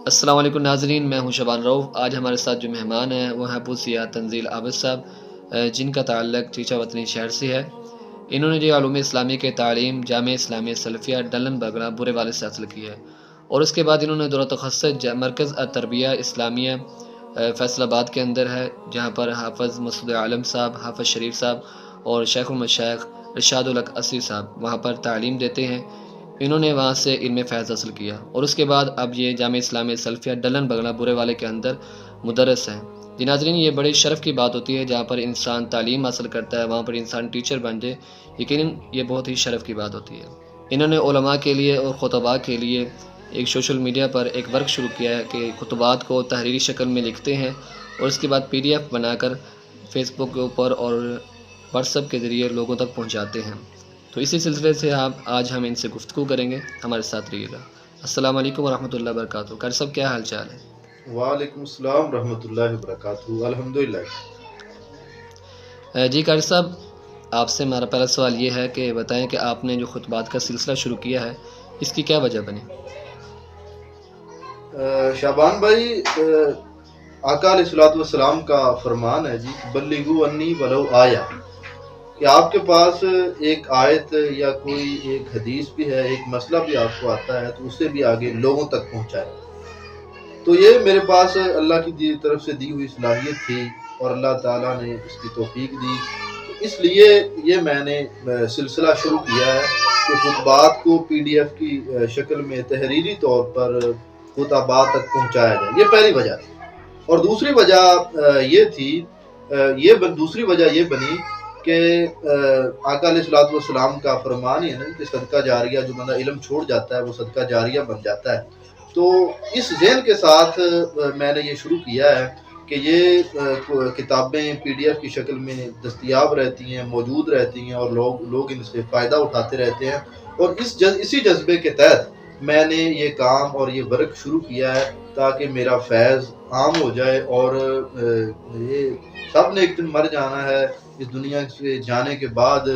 السلام علیکم ناظرین، میں ہوں شبان روف۔ آج ہمارے ساتھ جو مہمان ہیں وہ ہیں ابو سیاہ تنزیل عابد صاحب، جن کا تعلق چیچا وطنی شہر سے ہے۔ انہوں نے جو علوم اسلامی کے تعلیم جامعہ اسلامیہ سلفیہ ڈلن بگڑا برے والد سے حاصل کی ہے، اور اس کے بعد انہوں نے دورہ تخصص مرکز التربیہ اسلامیہ فیصل آباد کے اندر ہے، جہاں پر حافظ مسعود عالم صاحب، حافظ شریف صاحب اور شیخ المشائخ ارشاد الحق اسی صاحب وہاں پر تعلیم دیتے ہیں۔ انہوں نے وہاں سے علم فیض حاصل کیا، اور اس کے بعد اب یہ جامعہ اسلامیہ سلفیہ ڈلن بگڑا برے والے کے اندر مدرس ہیں۔ جی ناظرین، یہ بڑے شرف کی بات ہوتی ہے جہاں پر انسان تعلیم حاصل کرتا ہے، وہاں پر انسان ٹیچر بن جائے، یقیناً یہ بہت ہی شرف کی بات ہوتی ہے۔ انہوں نے علماء کے لیے اور خطباء کے لیے ایک سوشل میڈیا پر ایک ورک شروع کیا ہے کہ خطبات کو تحریری شکل میں لکھتے ہیں اور اس کے بعد PDF بنا کر فیس بک کے اوپر اور واٹس ایپ کے ذریعے لوگوں تک پہنچاتے ہیں۔ تو اسی سلسلے سے آج ہم ان سے گفتگو کریں گے، ہمارے ساتھ رہیے گا۔ السلام علیکم ورحمۃ اللہ وبرکاتہ۔ قاری صاحب، کیا حال چال ہے؟ وعلیکم السلام رحمۃ اللہ وبرکاتہ، الحمدللہ۔ جی قاری صاحب، آپ سے ہمارا پہلا سوال یہ ہے کہ بتائیں کہ آپ نے جو خطبات کا سلسلہ شروع کیا ہے اس کی کیا وجہ بنی؟ شعبان بھائی، آقا علیہ الصلوۃ والسلام کا فرمان ہے جی، بلغوا انی ولو آیا، کہ آپ کے پاس ایک آیت یا کوئی ایک حدیث بھی ہے، ایک مسئلہ بھی آپ کو آتا ہے تو اسے بھی آگے لوگوں تک پہنچائے۔ تو یہ میرے پاس اللہ کی طرف سے دی ہوئی صلاحیت تھی اور اللہ تعالیٰ نے اس کی توفیق دی، تو اس لیے یہ میں نے سلسلہ شروع کیا ہے کہ خطبات کو PDF کی شکل میں تحریری طور پر خطبات تک پہنچایا جائے۔ یہ پہلی وجہ تھی۔ اور دوسری وجہ یہ تھی، دوسری وجہ یہ بنی کہ آقا علیہ الصلوۃ والسلام کا فرمان ہے نا کہ صدقہ جاریہ، جو بندہ علم چھوڑ جاتا ہے وہ صدقہ جاریہ بن جاتا ہے۔ تو اس ذہن کے ساتھ میں نے یہ شروع کیا ہے کہ یہ کتابیں PDF کی شکل میں دستیاب رہتی ہیں، موجود رہتی ہیں، اور لوگ ان سے فائدہ اٹھاتے رہتے ہیں، اور اسی جذبے کے تحت میں نے یہ کام اور یہ ورک شروع کیا ہے تاکہ میرا فیض عام ہو جائے، اور یہ سب نے ایک دن مر جانا ہے، اس دنیا سے جانے کے بعد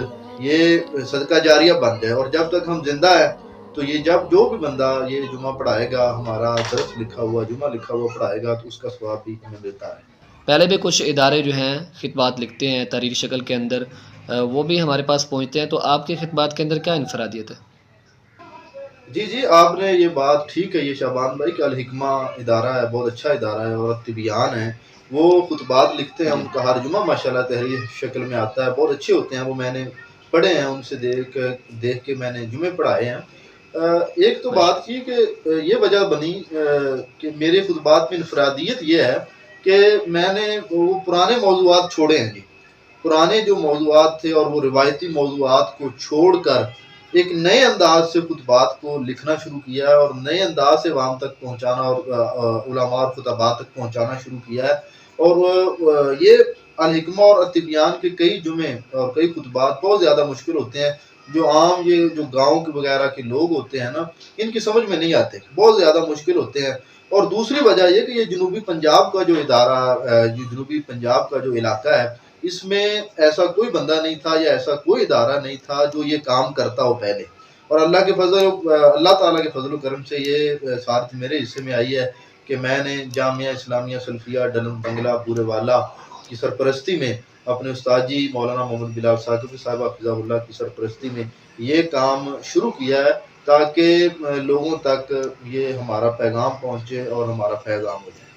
یہ صدقہ جاریہ بن جائے، اور جب تک ہم زندہ ہیں تو یہ جو بھی بندہ یہ جمعہ پڑھائے گا، ہمارا درس لکھا ہوا جمعہ لکھا ہوا پڑھائے گا، تو اس کا ثواب بھی ہمیں ملتا ہے۔ پہلے بھی کچھ ادارے جو ہیں خطبات لکھتے ہیں تحریری شکل کے اندر، وہ بھی ہمارے پاس پہنچتے ہیں، تو آپ کے خطبات کے اندر کیا انفرادیت ہے؟ جی، آپ نے یہ بات ٹھیک ہے یہ شعبان بھائی، کہ الحکمہ ادارہ ہے، بہت اچھا ادارہ ہے، اور طبیان ہے، وہ خطبات لکھتے ہیں، ان کا ہر جمعہ ماشاءاللہ تحریر شکل میں آتا ہے، بہت اچھے ہوتے ہیں وہ، میں نے پڑھے ہیں، ان سے دیکھ کے میں نے جمعے پڑھائے ہیں۔ ایک تو بات کی کہ یہ وجہ بنی کہ میرے خطبات میں انفرادیت یہ ہے کہ میں نے وہ پرانے موضوعات چھوڑے ہیں جی، پرانے جو موضوعات تھے اور وہ روایتی موضوعات کو چھوڑ کر ایک نئے انداز سے خطبات کو لکھنا شروع کیا ہے، اور نئے انداز سے عوام تک پہنچانا اور علماء اور خطبات تک پہنچانا شروع کیا ہے۔ اور یہ الحکمہ اور الطبیان کے کئی جمعے اور کئی خطبات بہت زیادہ مشکل ہوتے ہیں، جو عام یہ جو گاؤں کے وغیرہ کے لوگ ہوتے ہیں نا، ان کی سمجھ میں نہیں آتے، بہت زیادہ مشکل ہوتے ہیں۔ اور دوسری وجہ یہ کہ یہ جنوبی پنجاب کا جو ادارہ، جنوبی پنجاب کا جو علاقہ ہے، اس میں ایسا کوئی بندہ نہیں تھا یا ایسا کوئی ادارہ نہیں تھا جو یہ کام کرتا ہو پہلے، اور اللہ تعالیٰ کے فضل و کرم سے یہ سعادت میرے حصے میں آئی ہے کہ میں نے جامعہ اسلامیہ سلفیہ ڈلن بنگلہ بورے والا کی سرپرستی میں، اپنے استاد جی مولانا محمد بلال ثاقفی صاحب حفظہ اللہ کی سرپرستی میں یہ کام شروع کیا ہے تاکہ لوگوں تک یہ ہمارا پیغام پہنچے اور ہمارا فیض عام ہو جائے۔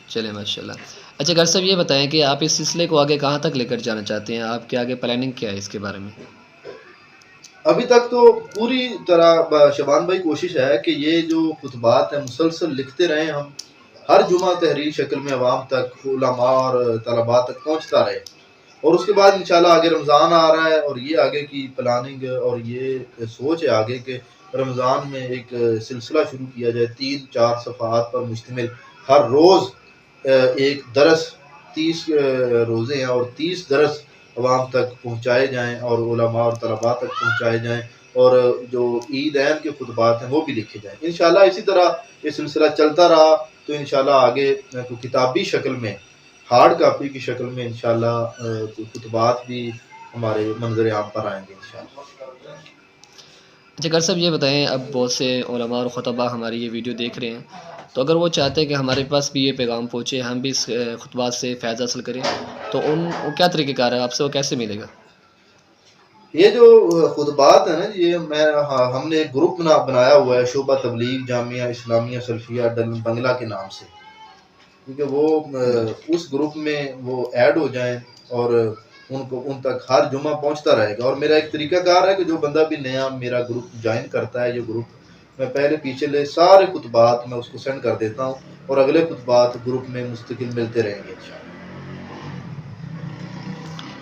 چلے ماشاءاللہ۔ اچھا قاری صاحب، یہ بتائیں کہ آپ اس سلسلے کو آگے کہاں تک لے کر جانا چاہتے ہیں؟ آپ کے آگے پلاننگ کیا ہے اس کے بارے میں؟ ابھی تک تو پوری طرح شبان بھائی کوشش ہے کہ یہ جو خطبات ہیں مسلسل لکھتے رہیں ہم، ہر جمعہ تحریر شکل میں عوام تک، علماء اور طلباء تک پہنچتا رہے، اور اس کے بعد انشاءاللہ آگے رمضان آ رہا ہے، اور یہ آگے کی پلاننگ اور یہ سوچ ہے آگے کہ رمضان میں ایک سلسلہ شروع کیا جائے 3-4 صفحات پر مشتمل، ہر روز ایک درس، 30 روزے ہیں اور 30 درس عوام تک پہنچائے جائیں، اور علماء اور طلباء تک پہنچائے جائیں، اور جو عیدین کے خطبات ہیں وہ بھی لکھے جائیں۔ انشاءاللہ اسی طرح یہ سلسلہ چلتا رہا تو انشاءاللہ آگے کتابی شکل میں، ہارڈ کاپی کی شکل میں انشاءاللہ خطبات بھی ہمارے منظر عام پر آئیں گے انشاءاللہ۔ اچھا گر صاحب یہ بتائیں، اب بہت سے علماء اور خطبہ ہماری یہ ویڈیو دیکھ رہے ہیں، تو اگر وہ چاہتے ہیں کہ ہمارے پاس بھی یہ پیغام پہنچے، ہم بھی اس خطبات سے فیض حاصل کریں، تو وہ کیا طریقہ کار ہے، آپ سے وہ کیسے ملے گا؟ یہ جو خطبات ہیں نا، یہ ہم نے ایک گروپ بنایا ہوا ہے، شعبہ تبلیغ جامعہ اسلامیہ سلفیہ بنگلہ کے نام سے، کیونکہ وہ اس گروپ میں وہ ایڈ ہو جائیں اور ان تک ہر جمعہ پہنچتا رہے گا۔ اور میرا ایک طریقہ کار ہے کہ جو بندہ بھی نیا میرا گروپ جوائن کرتا ہے، یہ گروپ میں پہلے پیچھے لے سارے خطبات میں اس کو سینڈ کر دیتا ہوں، اور اگلے خطبات گروپ میں مستقل ملتے رہیں گے انشاءاللہ۔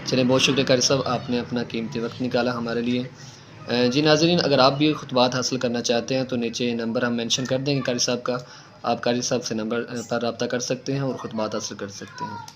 چلیں، بہت شکریہ قاری صاحب، آپ نے اپنا قیمتی وقت نکالا ہمارے لیے۔ جی ناظرین، اگر آپ بھی خطبات حاصل کرنا چاہتے ہیں تو نیچے نمبر ہم مینشن کر دیں گے قاری صاحب کا، آپ قاری صاحب سے نمبر پر رابطہ کر سکتے ہیں اور خطبات حاصل کر سکتے ہیں۔